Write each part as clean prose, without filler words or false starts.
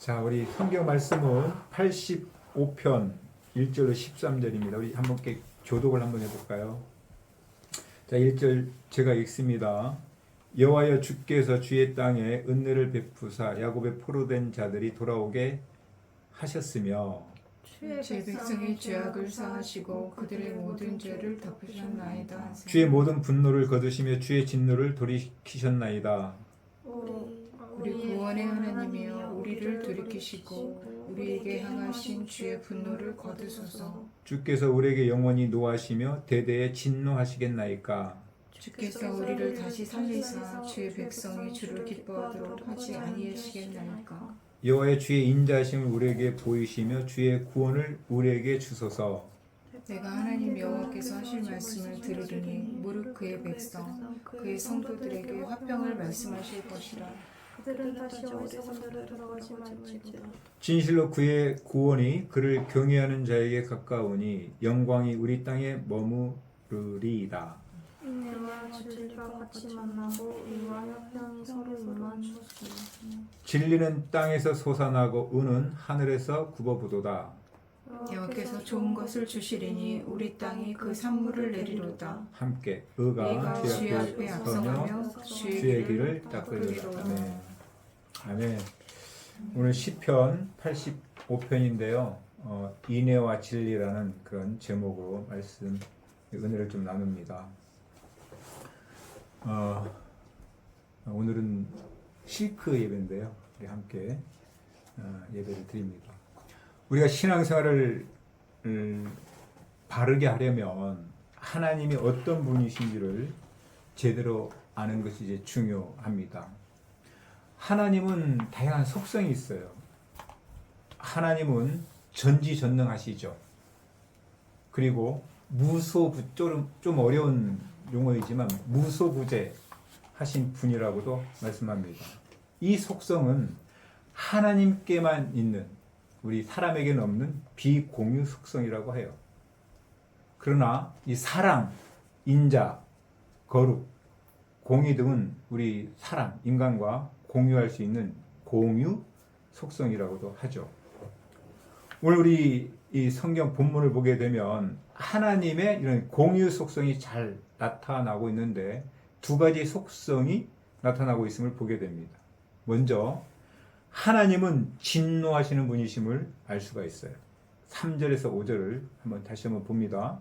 자, 우리 성경 말씀은 85편 1절로 13절입니다. 우리 한번 교독을 한번 해볼까요? 자, 1절 제가 읽습니다. 여호와여 주께서 주의 땅에 은혜를 베푸사 야곱의 포로된 자들이 돌아오게 하셨으며 주의 백성의 죄악을 사하시고 그들의 모든 죄를 덮으셨나이다. 주의 모든 분노를 거두시며 주의 진노를 돌이키셨나이다. 우리 구원의 하나님이여 우리를 돌이키시고 우리에게 향하신 주의 분노를 거두소서. 주께서 우리에게 영원히 노하시며 대대에 진노하시겠나이까. 주께서 우리를 다시 살리사 주의 백성이 주를 기뻐하도록 하지 아니하시겠나이까. 여호와의 주의 인자하심을 우리에게 보이시며 주의 구원을 우리에게 주소서. 내가 하나님 여호와께서 하실 말씀을 들으리니 무릇 그의 백성 그의 성도들에게 화평을 말씀하실 것이라. 그들은 다시 어리석은데로 돌아가지 말지로다. 진실로 그의 구원이 그를 경외하는 자에게 가까우니 영광이 우리 땅에 머무르리이다. 인내와 진리가 같이 만나고 의와 협평이 서로 임하주시니 진리는 땅에서 솟아나고 은은 하늘에서 굽어부도다. 여호와께서 좋은 것을 주시리니 우리 땅이 그 산물을 내리로다. 함께 네가 의가 주의 앞에 주의 앞에 앞서가며 서며 주의 주의 길을 길을 닦으리로다. 닦으리로다. 아멘. 아멘. 오늘 시편 85편인데요. 인애와 진리라는 그런 제목으로 말씀 은혜를 좀 나눕니다. 오늘은 실크 예배인데요. 우리 함께 예배를 드립니다. 우리가 신앙생활을 바르게 하려면 하나님이 어떤 분이신지를 제대로 아는 것이 이제 중요합니다. 하나님은 다양한 속성이 있어요. 하나님은 전지전능하시죠. 그리고 좀 어려운 용어이지만 무소부재 하신 분이라고도 말씀합니다. 이 속성은 하나님께만 있는 우리 사람에게는 없는 비공유 속성이라고 해요. 그러나 이 사랑, 인자, 거룩, 공의 등은 우리 사람, 인간과 공유할 수 있는 공유 속성이라고도 하죠. 오늘 우리 이 성경 본문을 보게 되면 하나님의 이런 공유 속성이 잘 나타나고 있는데 두 가지 속성이 나타나고 있음을 보게 됩니다. 먼저 하나님은 진노하시는 분이심을 알 수가 있어요. 3절에서 5절을 다시 한번 봅니다.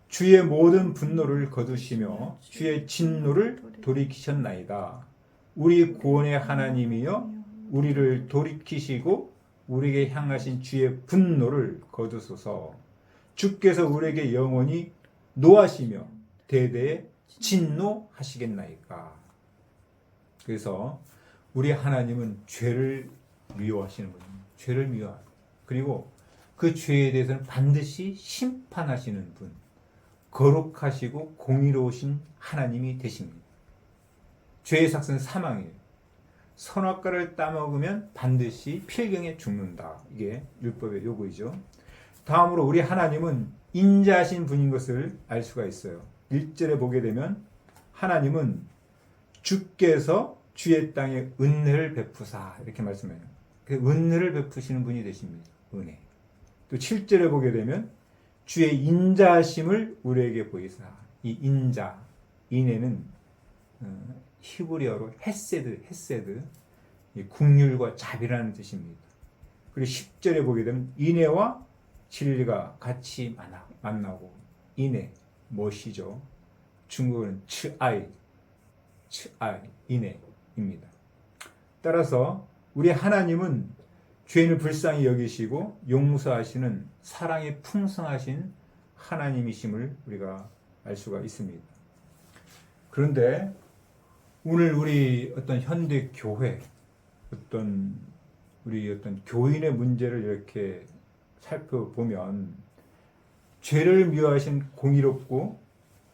주의 모든 분노를 거두시며 주의 진노를 돌이키셨나이다. 우리 구원의 하나님이여 우리를 돌이키시고 우리에게 향하신 주의 분노를 거두소서. 주께서 우리에게 영원히 노하시며 대대에 진노하시겠나이까. 그래서 우리 하나님은 죄를 미워하시는 분입니다. 죄를 미워하고 그리고 그 죄에 대해서는 반드시 심판하시는 분, 거룩하시고 공의로우신 하나님이 되십니다. 죄의 삭은 사망이에요. 선악과를 따먹으면 반드시 필경에 죽는다. 이게 율법의 요구이죠. 다음으로 우리 하나님은 인자하신 분인 것을 알 수가 있어요. 1절에 보게 되면 하나님은 주께서 주의 땅에 은혜를 베푸사 이렇게 말씀해요. 은혜를 베푸시는 분이 되십니다. 은혜. 또 7절에 보게 되면 주의 인자하심을 우리에게 보이사. 이 인자, 인애는 히브리어로 헤세드, 긍휼과 자비라는 뜻입니다. 그리고 10절에 보게 되면 인애와 진리가 같이 만나고 인애, 멋이죠. 중국어는 츠아이, 인애입니다. 따라서 우리 하나님은 죄인을 불쌍히 여기시고 용서하시는 사랑이 풍성하신 하나님이심을 우리가 알 수가 있습니다. 그런데 오늘 우리 어떤 현대 교회, 우리 어떤 교인의 문제를 이렇게 살펴보면 죄를 미워하신 공의롭고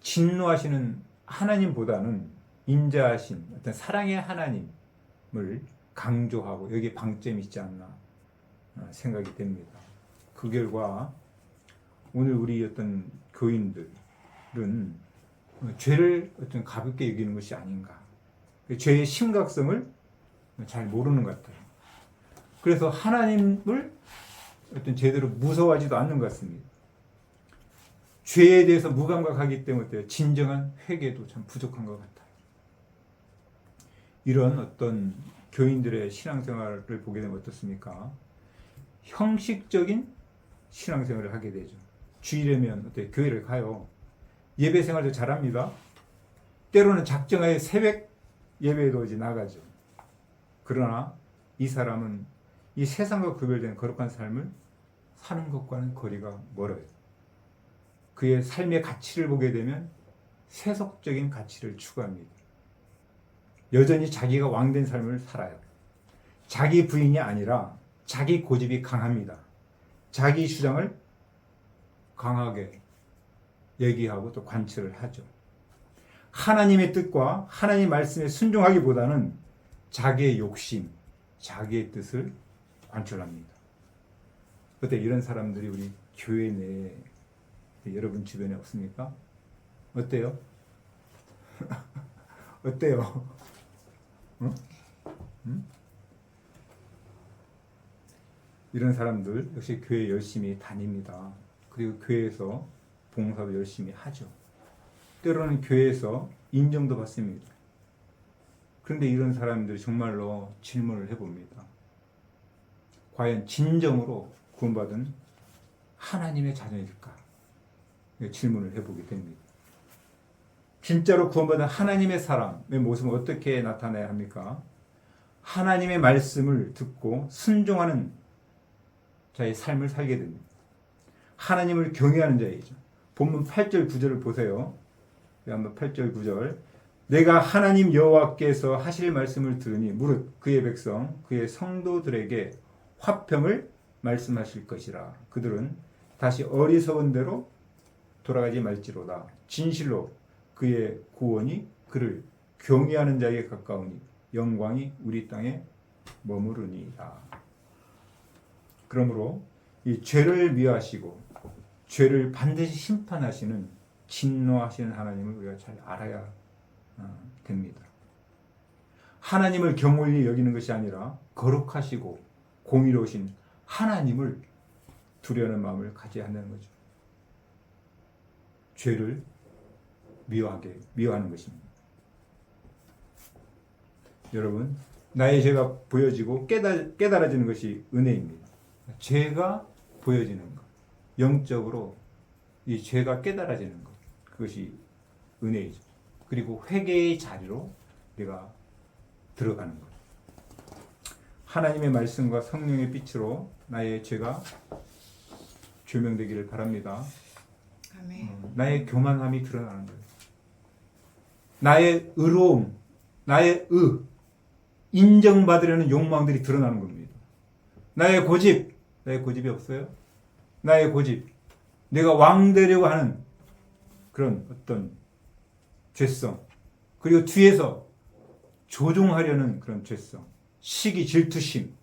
진노하시는 하나님보다는 인자하신 어떤 사랑의 하나님을 강조하고 여기에 방점이 있지 않나 생각이 됩니다. 그 결과 오늘 우리 어떤 교인들은 죄를 어떤 가볍게 여기는 것이 아닌가. 죄의 심각성을 잘 모르는 것 같아요. 그래서 하나님을 어떤 제대로 무서워하지도 않는 것 같습니다. 죄에 대해서 무감각하기 때문에 진정한 회개도 참 부족한 것 같아요. 이런 어떤 교인들의 신앙생활을 보게 되면 어떻습니까? 형식적인 신앙생활을 하게 되죠. 주일이면 어때? 교회를 가요. 예배 생활도 잘합니다. 때로는 작정하에 새벽 예배에도 이제 나가죠. 그러나 이 사람은 이 세상과 구별된 거룩한 삶을 사는 것과는 거리가 멀어요. 그의 삶의 가치를 보게 되면 세속적인 가치를 추구합니다. 여전히 자기가 왕된 삶을 살아요. 자기 부인이 아니라 자기 고집이 강합니다. 자기 주장을 강하게 얘기하고 또 관철을 하죠. 하나님의 뜻과 하나님의 말씀에 순종하기보다는 자기의 욕심, 자기의 뜻을 관철합니다. 어때? 이런 사람들이 우리 교회 내에 여러분 주변에 없습니까? 어때요? 어때요? 응? 응? 이런 사람들 역시 교회 열심히 다닙니다. 그리고 교회에서 봉사도 열심히 하죠. 때로는 교회에서 인정도 받습니다. 그런데 이런 사람들이 정말로 질문을 해봅니다. 과연 진정으로 구원받은 하나님의 자녀일까? 질문을 해보게 됩니다. 진짜로 구원받은 하나님의 사람의 모습은 어떻게 나타나야 합니까? 하나님의 말씀을 듣고 순종하는 자의 삶을 살게 됩니다. 하나님을 경외하는 자이죠. 본문 8절 9절을 보세요. 한번 8절 9절. 내가 하나님 여호와께서 하실 말씀을 들으니 무릇 그의 백성 그의 성도들에게 화평을 말씀하실 것이라. 그들은 다시 어리석은 대로 돌아가지 말지로다. 진실로 그의 구원이 그를 경외하는 자에게 가까우니 영광이 우리 땅에 머무르니라. 그러므로 이 죄를 미워하시고 죄를 반드시 심판하시는 진노하시는 하나님을 우리가 잘 알아야 됩니다. 하나님을 경홀히 여기는 것이 아니라 거룩하시고 공의로우신 하나님을 두려워하는 마음을 가져야 한다는 거죠. 죄를 미워하는 것입니다. 여러분, 나의 죄가 보여지고 깨달아지는 것이 은혜입니다. 죄가 보여지는 것, 영적으로 이 죄가 깨달아지는 것, 그것이 은혜이죠. 그리고 회개의 자리로 내가 들어가는 것. 하나님의 말씀과 성령의 빛으로 나의 죄가 조명되기를 바랍니다. 아멘. 나의 교만함이 드러나는 거예요. 나의 의로움, 나의 인정받으려는 욕망들이 드러나는 겁니다. 나의 고집이 없어요? 나의 고집, 내가 왕 되려고 하는 그런 어떤 죄성, 그리고 뒤에서 조종하려는 그런 죄성, 시기, 질투심,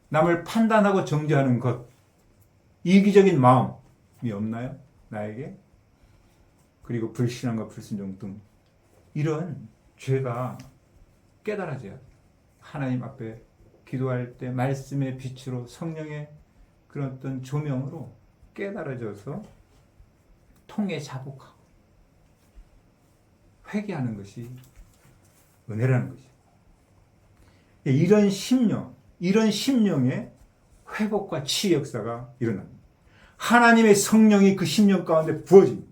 남을 판단하고 정죄하는 것, 이기적인 마음이 없나요? 나에게? 그리고 불신앙과 불순종 등 이런 죄가 깨달아져야 돼요. 하나님 앞에 기도할 때 말씀의 빛으로 성령의 그런 어떤 조명으로 깨달아져서 통에 자복하고 회개하는 것이 은혜라는 거죠. 이런 심령의 회복과 치유 역사가 일어납니다. 하나님의 성령이 그 심령 가운데 부어집니다.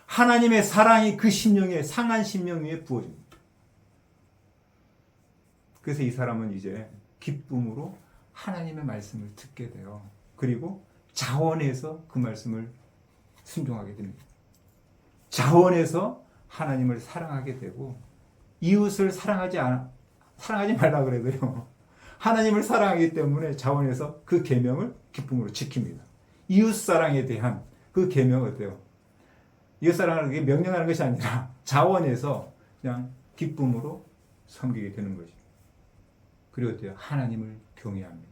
하나님의 사랑이 그 심령에 상한 심령 위에 부어집니다. 그래서 이 사람은 이제 기쁨으로 하나님의 말씀을 듣게 돼요. 그리고 자원해서 그 말씀을 순종하게 됩니다. 자원해서 하나님을 사랑하게 되고 이웃을 사랑하지 말라 그래도요. 하나님을 사랑하기 때문에 자원해서 그 계명을 기쁨으로 지킵니다. 이웃 사랑에 대한 그 계명은 어때요? 이웃 사랑을 명령하는 것이 아니라 자원해서 그냥 기쁨으로 섬기게 되는 거죠. 그리고 어때요? 하나님을 경외합니다.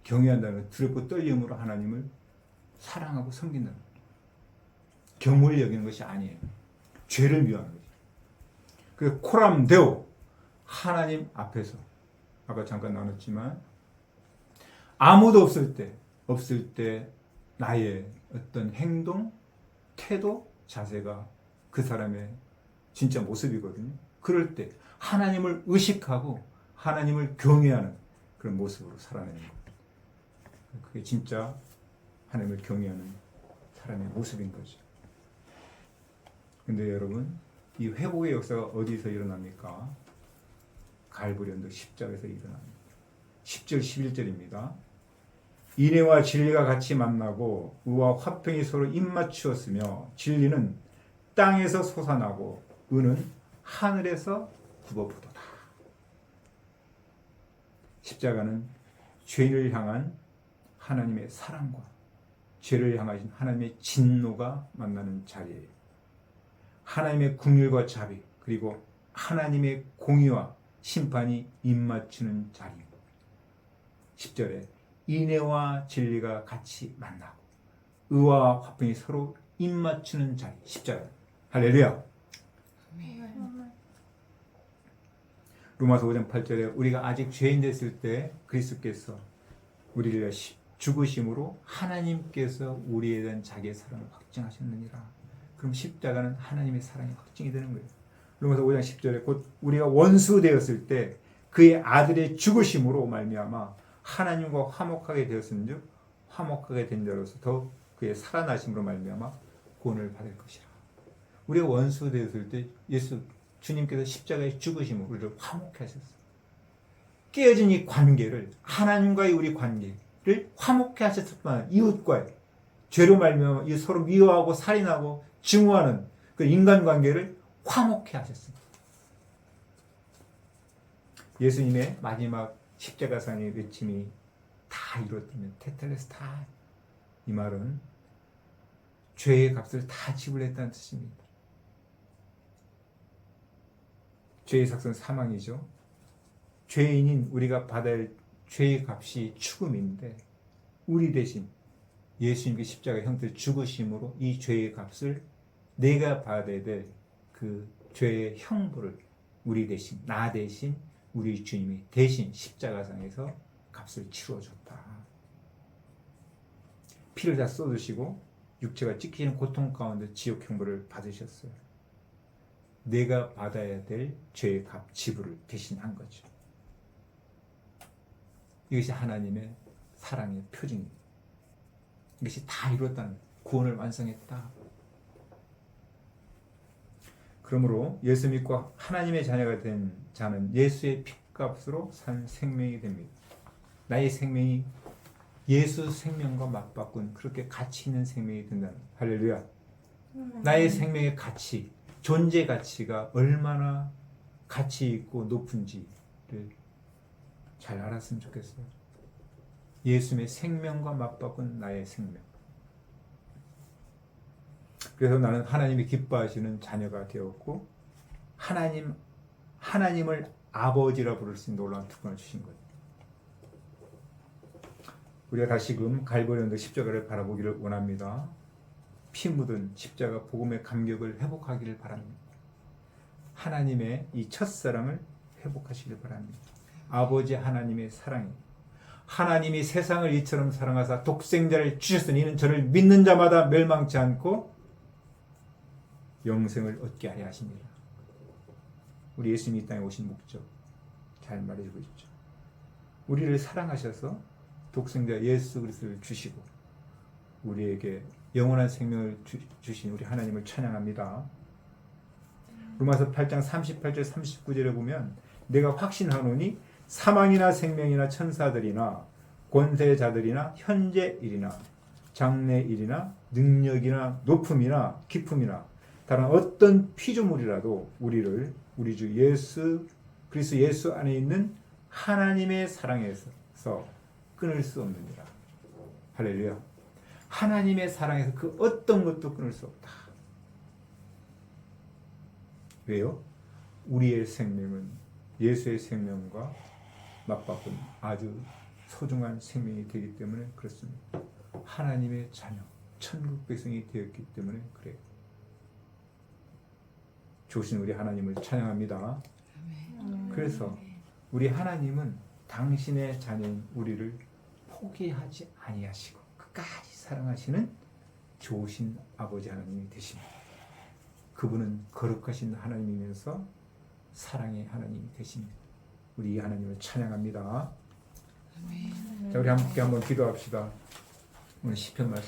경외한다는 건 두렵고 떨림으로 하나님을 사랑하고 섬긴다는 거예요. 경홀히 여기는 것이 아니에요. 죄를 미워하는 거죠. 그 코람데오, 하나님 앞에서 아까 잠깐 나눴지만 아무도 없을 때 나의 어떤 행동, 태도, 자세가 그 사람의 진짜 모습이거든요. 그럴 때 하나님을 의식하고 하나님을 경외하는 그런 모습으로 살아내는 거예요. 그게 진짜 하나님을 경외하는 사람의 모습인 거죠. 근데 여러분, 이 회복의 역사가 어디서 일어납니까? 갈보리 언덕 십자가에서 일어납니다. 10절 11절입니다. 인애와 진리가 같이 만나고 의와 화평이 서로 입맞추었으며 진리는 땅에서 솟아나고 의는 하늘에서 굽어부도다. 십자가는 죄를 향한 하나님의 사랑과 죄를 향하신 하나님의 진노가 만나는 자리예요. 하나님의 긍휼과 자비 그리고 하나님의 공의와 심판이 입맞추는 자리입니다. 10절에 인애와 진리가 같이 만나고 의와 화평이 서로 입맞추는 자리. 십자가. 할렐루야. 로마서 5장 8절에 우리가 아직 죄인 됐을 때 그리스도께서 우리를 죽으심으로 하나님께서 우리에 대한 자기의 사랑을 확증하셨느니라. 그럼 십자가는 하나님의 사랑이 확증이 되는 거예요. 로마서 5장 10절에 곧 우리가 원수 되었을 때 그의 아들의 죽으심으로 말미암아 하나님과 화목하게 되었은즉 화목하게 된 자로서 더 그의 살아나심으로 말미암아 구원을 받을 것이라. 우리가 원수 되었을 때 주님께서 십자가에 죽으심으로 우리를 화목케 하셨어요. 깨어진 이 관계를 하나님과의 우리 관계를 화목케 하셨을 뿐 아니라 이웃과의 죄로 말미암아 서로 미워하고 살인하고 증오하는 그 인간관계를 화목케 하셨습니다. 예수님의 마지막 십자가상의 외침이 다 이뤘다면 테텔레스타 이 말은 죄의 값을 다 지불했다는 뜻입니다. 죄의 삭은 사망이죠. 죄인인 우리가 받아야 할 죄의 값이 죽음인데 우리 대신 예수님의 십자가 형태 죽으심으로 이 죄의 값을 내가 받아야 될 그 죄의 형벌을 우리 대신 나 대신 우리 주님이 대신 십자가상에서 값을 치러줬다. 피를 다 쏟으시고 육체가 찢기는 고통 가운데 지옥 형벌을 받으셨어요. 내가 받아야 될 죄의 값 지불을 대신한 거죠. 이것이 하나님의 사랑의 표징입니다. 이것이 다 이뤘다는 구원을 완성했다. 그러므로 예수 믿고 하나님의 자녀가 된 자는 예수의 피값으로 산 생명이 됩니다. 나의 생명이 예수 생명과 맞바꾼 그렇게 가치 있는 생명이 된다는 할렐루야. 나의 생명의 가치, 존재 가치가 얼마나 가치 있고 높은지를 잘 알았으면 좋겠어요. 예수님의 생명과 맞바꾼 나의 생명. 그래서 나는 하나님이 기뻐하시는 자녀가 되었고 하나님을 아버지라 부를 수 있는 놀라운 특권을 주신 거예요. 우리가 다시금 갈보리 언덕 십자가를 바라보기를 원합니다. 피 묻은 십자가 복음의 감격을 회복하기를 바랍니다. 하나님의 이 첫사랑을 회복하시길 바랍니다. 아버지 하나님의 사랑이 하나님이 세상을 이처럼 사랑하사 독생자를 주셨으니 이는 저를 믿는 자마다 멸망치 않고 영생을 얻게 하려 하십니다. 우리 예수님이 이 땅에 오신 목적 잘 말해주고 있죠. 우리를 사랑하셔서 독생자 예수 그리스도를 주시고 우리에게 영원한 생명을 주신 우리 하나님을 찬양합니다. 로마서 8장 38절 39절에 보면 내가 확신하노니 사망이나 생명이나 천사들이나 권세자들이나 현재 일이나 장래 일이나 능력이나 높음이나 깊음이나 다른 어떤 피조물이라도 우리를 우리 주 예수 그리스도 예수 안에 있는 하나님의 사랑에서 끊을 수 없느니라. 할렐루야. 하나님의 사랑에서 그 어떤 것도 끊을 수 없다. 왜요? 우리의 생명은 예수의 생명과 맞바꾼 아주 소중한 생명이 되기 때문에 그렇습니다. 하나님의 자녀, 천국 백성이 되었기 때문에 그래요. 좋으신 우리 하나님을 찬양합니다. 그래서 우리 하나님은 당신의 자녀인 우리를 포기하지 아니하시고 끝까지 사랑하시는 좋으신 아버지 하나님이 되십니다. 그분은 거룩하신 하나님이면서 사랑의 하나님이 되십니다. 우리 이 하나님을 찬양합니다. 자, 우리 함께 한번 기도합시다. 오늘 시편 말씀